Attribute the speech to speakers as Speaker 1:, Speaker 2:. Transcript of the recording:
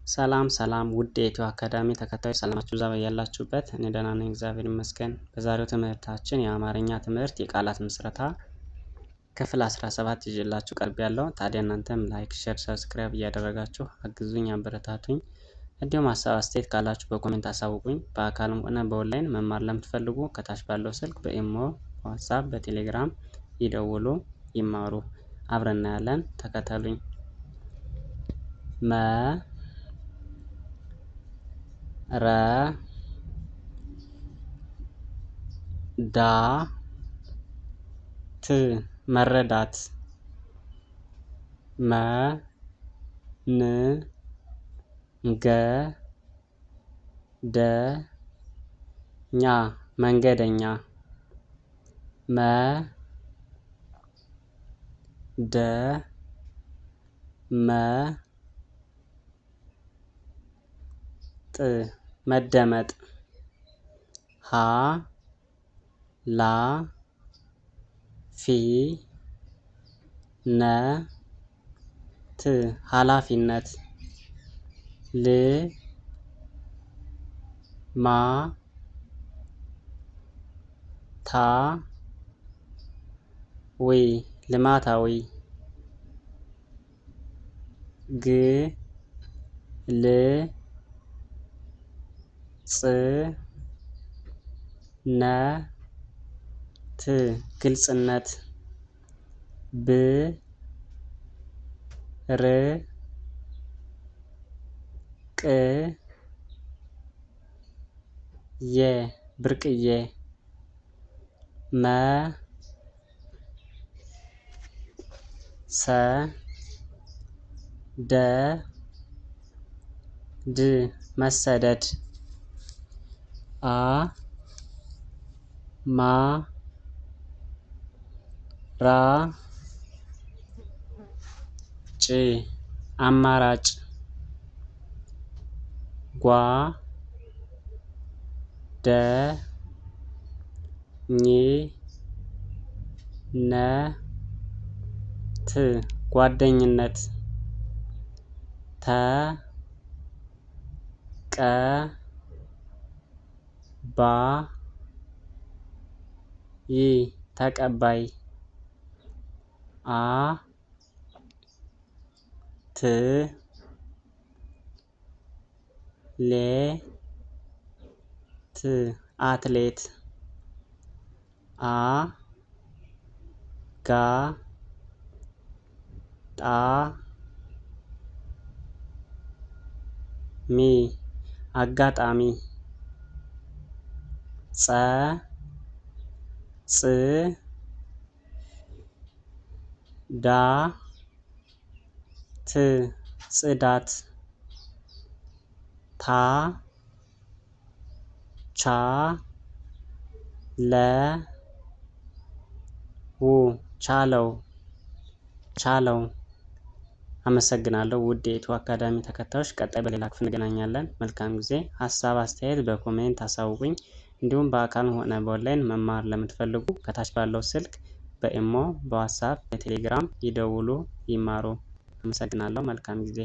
Speaker 1: ሰላም ውድ የኢትዮ አካዳሚ ተከታዮች ሰላማችሁ ይብዛ በያላችሁበት። እኔ ደህና ነኝ እግዚአብሔር ይመስገን። በዛሬው ትምህርታችን የአማርኛ ትምህርት የቃላት ምስረታ ክፍል 17 ይዤላችሁ ቀርቤያለሁ። ታዲያ እናንተም ላይክ፣ ሼር፣ ሰብስክራይብ እያደረጋችሁ አግዙኝ፣ አበረታቱኝ። እንዲሁም ሀሳብ አስተያየት ካላችሁ በኮሜንት አሳውቁኝ። በአካልም ሆነ በኦንላይን መማር ለምትፈልጉ ከታች ባለው ስልክ በኢሞ፣ በዋትስአፕ፣ በቴሌግራም ይደውሉ፣ ይማሩ። አብረን እናያለን። ተከተሉኝ። መረዳት መንገደኛ መደመጥ ኃላፊነት ልማታዊ ግልጽነት ብርቅዬ መሰደድ አማራጭ ጓደኝነት ተቀባይ አትሌት አጋጣሚ ጽዳት ቻለው አመሰግናለሁ። ውድ የኢትዮ አካዳሚ ተከታዮች ቀጣይ በሌላ ክፍል እንገናኛለን። መልካም ጊዜ። ሀሳብ አስተያየት በኮሜንት አሳውቁኝ። እንዲሁም በአካል ሆነ በኦንላይን መማር ለምትፈልጉ ከታች ባለው ስልክ በኢሞ፣ በዋትስአፕ፣ በቴሌግራም ይደውሉ፣ ይማሩ። አመሰግናለሁ። መልካም ጊዜ